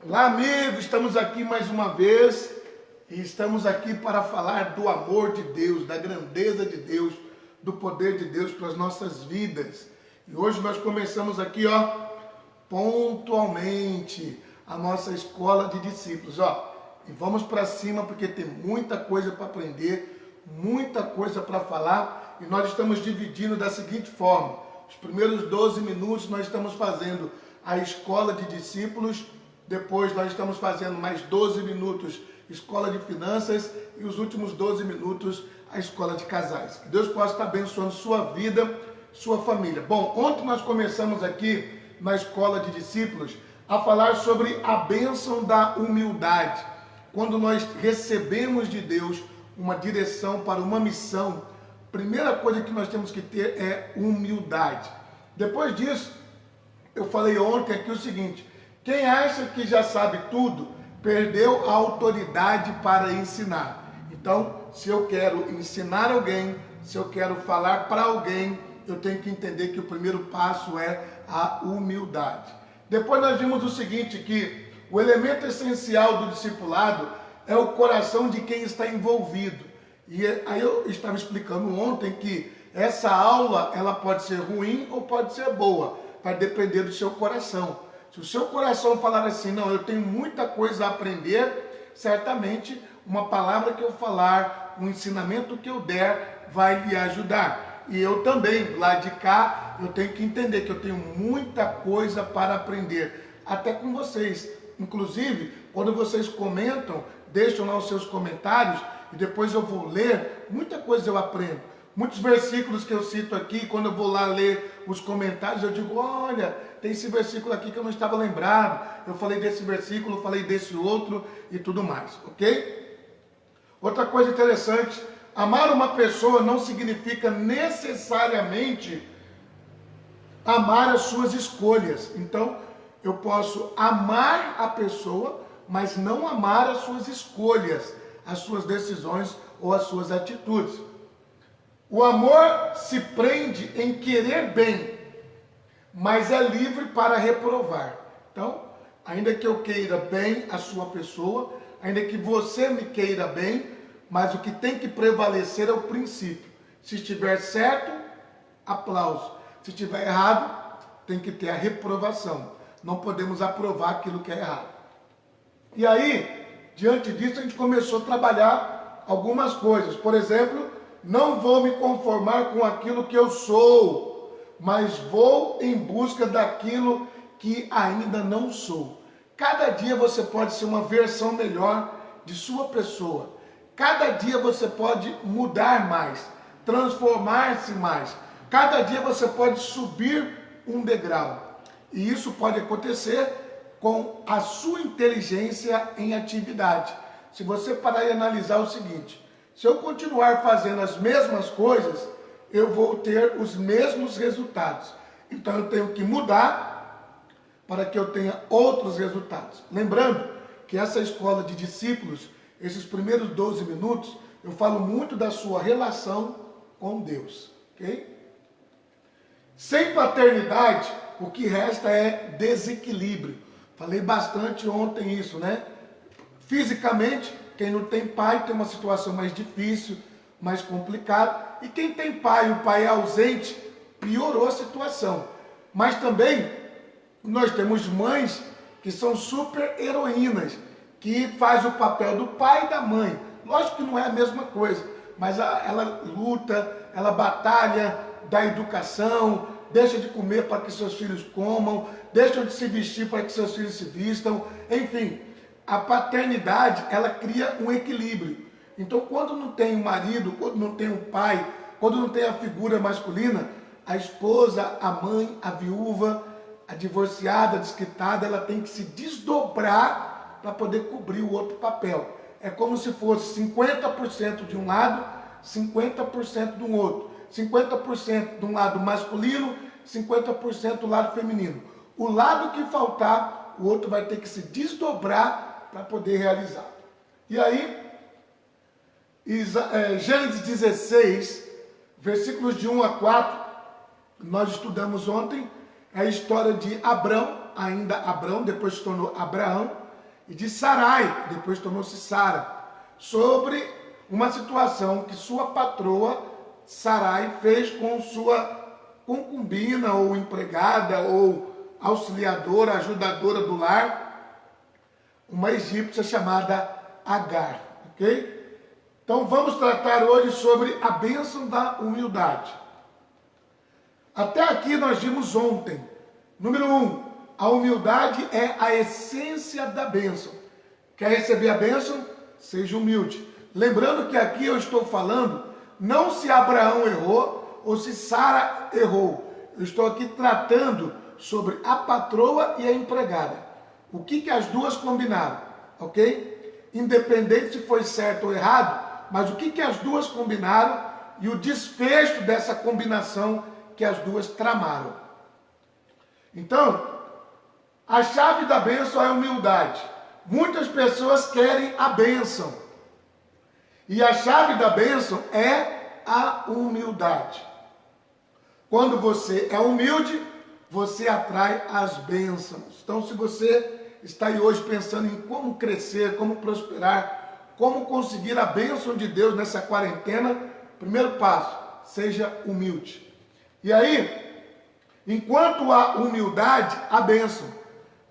Olá, amigos, estamos aqui mais uma vez e estamos aqui para falar do amor de Deus, da grandeza de Deus, do poder de Deus para as nossas vidas. E hoje nós começamos aqui, pontualmente a nossa escola de discípulos, E vamos para cima porque tem muita coisa para aprender, muita coisa para falar, e nós estamos dividindo da seguinte forma: os primeiros 12 minutos nós estamos fazendo a escola de discípulos. Depois nós estamos fazendo mais 12 minutos escola de finanças e os últimos 12 minutos a escola de casais. Que Deus possa estar abençoando sua vida, sua família. Bom, ontem nós começamos aqui na escola de discípulos a falar sobre a bênção da humildade. Quando nós recebemos de Deus uma direção para uma missão, a primeira coisa que nós temos que ter é humildade. Depois disso, eu falei ontem aqui o seguinte: quem acha que já sabe tudo, perdeu a autoridade para ensinar. Então, se eu quero ensinar alguém, se eu quero falar para alguém, eu tenho que entender que o primeiro passo é a humildade. Depois nós vimos o seguinte, que o elemento essencial do discipulado é o coração de quem está envolvido. E aí eu estava explicando ontem que essa aula, ela pode ser ruim ou pode ser boa, vai depender do seu coração. Se o seu coração falar assim, não, eu tenho muita coisa a aprender, certamente uma palavra que eu falar, um ensinamento que eu der, vai lhe ajudar. E eu também, lá de cá, eu tenho que entender que eu tenho muita coisa para aprender, até com vocês. Inclusive, quando vocês comentam, deixam lá os seus comentários, e depois eu vou ler, muita coisa eu aprendo. Muitos versículos que eu cito aqui, quando eu vou lá ler os comentários, eu digo, olha, tem esse versículo aqui que eu não estava lembrado, eu falei desse versículo, falei desse outro e tudo mais, ok? Outra coisa interessante, amar uma pessoa não significa necessariamente amar as suas escolhas. Então, eu posso amar a pessoa, mas não amar as suas escolhas, as suas decisões ou as suas atitudes. O amor se prende em querer bem, mas é livre para reprovar. Então, ainda que eu queira bem a sua pessoa, ainda que você me queira bem, mas o que tem que prevalecer é o princípio. Se estiver certo, aplauso. Se estiver errado, tem que ter a reprovação. Não podemos aprovar aquilo que é errado. E aí, diante disso, a gente começou a trabalhar algumas coisas. Por exemplo, não vou me conformar com aquilo que eu sou, mas vou em busca daquilo que ainda não sou. Cada dia você pode ser uma versão melhor de sua pessoa. Cada dia você pode mudar mais, transformar-se mais. Cada dia você pode subir um degrau. E isso pode acontecer com a sua inteligência em atividade. Se você parar e analisar o seguinte: se eu continuar fazendo as mesmas coisas, eu vou ter os mesmos resultados. Então eu tenho que mudar para que eu tenha outros resultados. Lembrando que essa escola de discípulos, esses primeiros 12 minutos, eu falo muito da sua relação com Deus. Ok? Sem paternidade, o que resta é desequilíbrio. Falei bastante ontem isso, né? Fisicamente, quem não tem pai tem uma situação mais difícil, mais complicada. E quem tem pai, o pai é ausente, piorou a situação. Mas também nós temos mães que são super heroínas, que faz o papel do pai e da mãe. Lógico que não é a mesma coisa, mas ela luta, ela batalha, dá educação, deixa de comer para que seus filhos comam, deixa de se vestir para que seus filhos se vistam, enfim. A paternidade, ela cria um equilíbrio. Então, quando não tem um marido, quando não tem um pai, quando não tem a figura masculina, a esposa, a mãe, a viúva, a divorciada, a desquitada, ela tem que se desdobrar para poder cobrir o outro papel. É como se fosse 50% de um lado, 50% do outro. 50% de um lado masculino, 50% do lado feminino. O lado que faltar, o outro vai ter que se desdobrar para poder realizar. E aí, Gênesis 16, versículos de 1 a 4, nós estudamos ontem a história de Abrão, ainda Abrão, depois se tornou Abraão, e de Sarai, depois tornou-se Sara, sobre uma situação que sua patroa, Sarai, fez com sua concubina, ou empregada, ou auxiliadora, ajudadora do lar, uma egípcia chamada Agar, ok? Então vamos tratar hoje sobre a bênção da humildade. Até aqui nós vimos ontem, número 1, a humildade é a essência da bênção. Quer receber a bênção? Seja humilde. Lembrando que aqui eu estou falando não se Abraão errou ou se Sara errou. Eu estou aqui tratando sobre a patroa e a empregada. O que as duas combinaram, ok? Independente se foi certo ou errado, mas o que as duas combinaram e o desfecho dessa combinação que as duas tramaram. Então, a chave da bênção é a humildade. Muitas pessoas querem a bênção. E a chave da bênção é a humildade. Quando você é humilde, você atrai as bênçãos. Então, se você está aí hoje pensando em como crescer, como prosperar, como conseguir a bênção de Deus nessa quarentena, primeiro passo, seja humilde. E aí, enquanto há humildade, há bênção.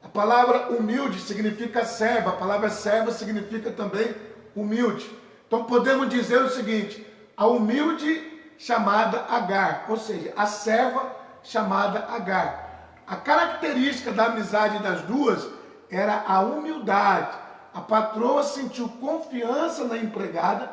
A palavra humilde significa serva, a palavra serva significa também humilde. Então podemos dizer o seguinte, a humilde chamada Agar, ou seja, a serva chamada Agar. A característica da amizade das duas era a humildade. A patroa sentiu confiança na empregada,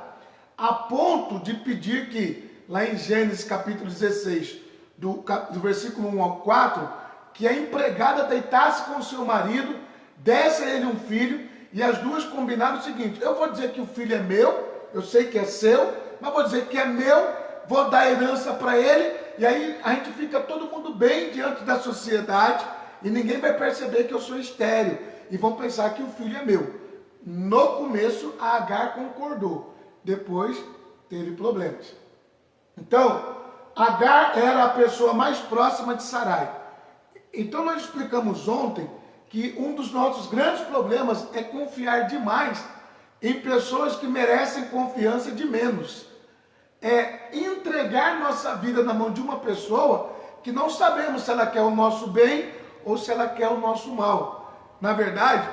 a ponto de pedir que, lá em Gênesis capítulo 16, do versículo 1 ao 4, que a empregada deitasse com o seu marido, desse a ele um filho, e as duas combinaram o seguinte, eu vou dizer que o filho é meu, eu sei que é seu, mas vou dizer que é meu, vou dar herança para ele, e aí a gente fica todo mundo bem diante da sociedade, e ninguém vai perceber que eu sou estéril, e vão pensar que o filho é meu. No começo, a Agar concordou, depois teve problemas. Então, Agar era a pessoa mais próxima de Sarai. Então nós explicamos ontem que um dos nossos grandes problemas é confiar demais em pessoas que merecem confiança de menos. É entregar nossa vida na mão de uma pessoa que não sabemos se ela quer o nosso bem ou se ela quer o nosso mal. Na verdade,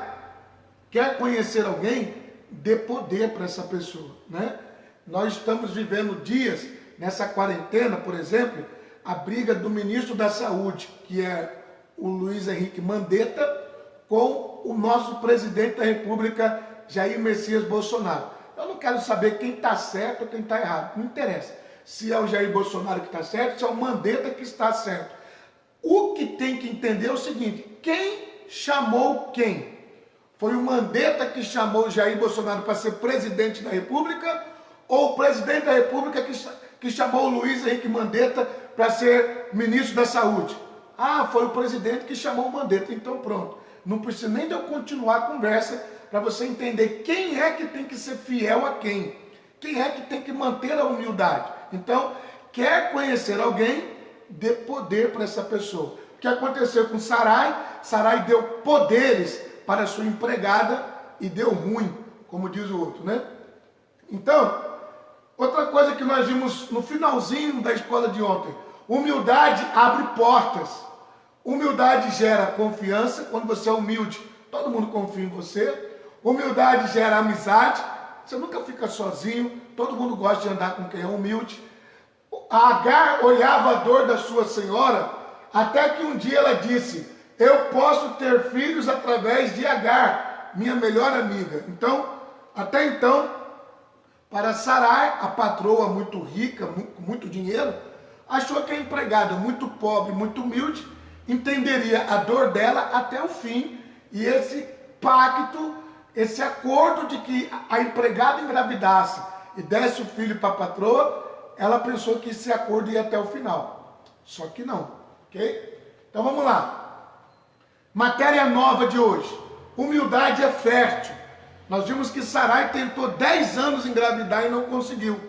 quer conhecer alguém, dê poder para essa pessoa, né? Nós estamos vivendo dias, nessa quarentena, por exemplo, a briga do ministro da Saúde, que é o Luiz Henrique Mandetta, com o nosso presidente da República, Jair Messias Bolsonaro. Eu não quero saber quem está certo ou quem está errado, não interessa. Se é o Jair Bolsonaro que está certo, se é o Mandetta que está certo. O que tem que entender é o seguinte, quem chamou quem? Foi o Mandetta que chamou o Jair Bolsonaro para ser presidente da República, ou o presidente da República que chamou o Luiz Henrique Mandetta para ser ministro da Saúde? Ah, foi o presidente que chamou o Mandetta, então pronto. Não precisa nem de eu continuar a conversa para você entender quem é que tem que ser fiel a quem. Quem é que tem que manter a humildade. Então, quer conhecer alguém, dê poder para essa pessoa. O que aconteceu com Sarai? Sarai deu poderes para a sua empregada e deu ruim, como diz o outro, né? Então, outra coisa que nós vimos no finalzinho da escola de ontem, humildade abre portas. Humildade gera confiança. Quando você é humilde, todo mundo confia em você. Humildade gera amizade. Você nunca fica sozinho. Todo mundo gosta de andar com quem é humilde. A Agar olhava a dor da sua senhora, até que um dia ela disse, eu posso ter filhos através de Agar, minha melhor amiga. Então, até então, para Sarai, a patroa muito rica, com muito dinheiro, achou que a empregada muito pobre, muito humilde, entenderia a dor dela até o fim. E esse pacto, esse acordo de que a empregada engravidasse e desse o filho para a patroa, ela pensou que esse acordo ia até o final. Só que não, ok? Então vamos lá. Matéria nova de hoje. Humildade é fértil. Nós vimos que Sarai tentou 10 anos engravidar e não conseguiu.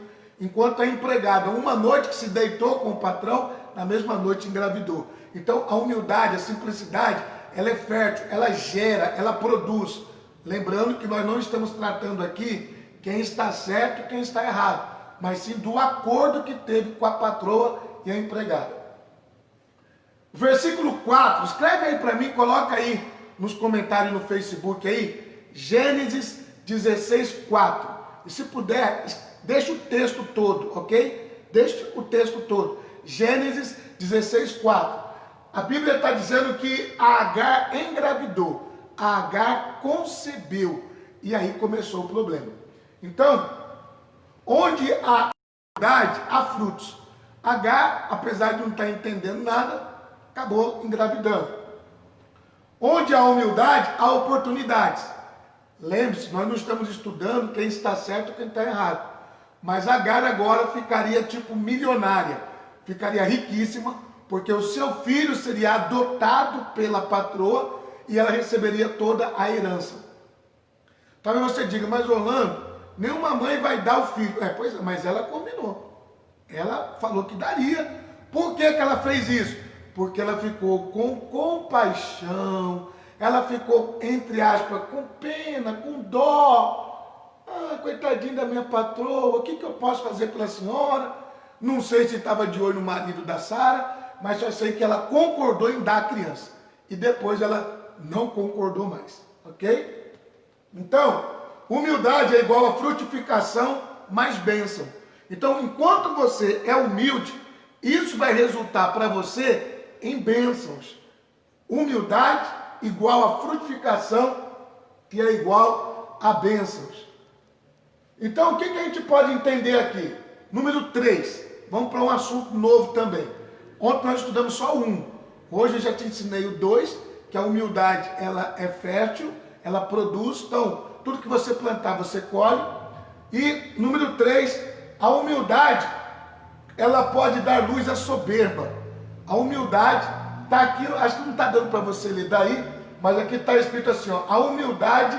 enquanto a empregada, uma noite que se deitou com o patrão, na mesma noite engravidou. Então a humildade, a simplicidade, ela é fértil, ela gera, ela produz. Lembrando que nós não estamos tratando aqui quem está certo e quem está errado, mas sim do acordo que teve com a patroa e a empregada. Versículo 4, escreve aí para mim, coloca aí nos comentários no Facebook aí, Gênesis 16, 4. E se puder, deixa o texto todo, ok? Deixa o texto todo. Gênesis 16, 4. A Bíblia está dizendo que a Agar engravidou, a Agar concebeu, e aí começou o problema. Então, onde há humildade, há frutos. Agar, apesar de não estar entendendo nada, acabou engravidando. Onde há humildade, há oportunidades. Lembre-se, nós não estamos estudando quem está certo e quem está errado. Mas Agar agora ficaria tipo milionária, ficaria riquíssima, porque o seu filho seria adotado pela patroa e ela receberia toda a herança. Talvez você diga, mas Orlando, nenhuma mãe vai dar o filho. Pois é, mas ela combinou. Ela falou que daria. Por que ela fez isso? Porque ela ficou com compaixão, ela ficou, entre aspas, com pena, com dó. Coitadinha da minha patroa, o que eu posso fazer pela senhora? Não sei se estava de olho no marido da Sara, mas só sei que ela concordou em dar a criança. E depois ela não concordou mais, ok? Então, humildade é igual a frutificação mais bênção. Então, enquanto você é humilde, isso vai resultar para você em bênçãos. Humildade igual a frutificação, que é igual a bênçãos. Então, o que a gente pode entender aqui? Número 3. Vamos para um assunto novo também. Ontem nós estudamos só um. Hoje eu já te ensinei o 2, que a humildade ela é fértil, ela produz. Então, tudo que você plantar, você colhe. E número 3, a humildade, ela pode dar luz à soberba. A humildade está aqui, acho que não está dando para você ler daí, mas aqui está escrito assim, ó, a humildade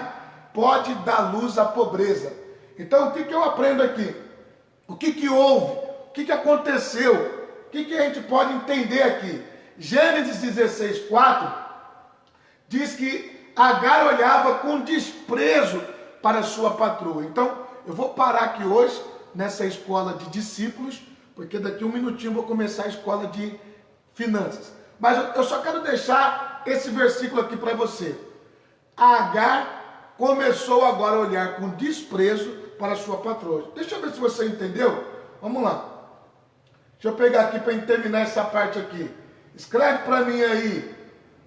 pode dar luz à pobreza. Então, o que eu aprendo aqui? O que houve? O que aconteceu? O que a gente pode entender aqui? Gênesis 16, 4 diz que Agar olhava com desprezo para sua patroa. Então, eu vou parar aqui hoje, nessa escola de discípulos, porque daqui um minutinho eu vou começar a escola de finanças. Mas eu só quero deixar esse versículo aqui para você. Agar começou agora a olhar com desprezo para sua patroa. Deixa eu ver se você entendeu. Vamos lá. Deixa eu pegar aqui para terminar essa parte aqui. Escreve para mim aí.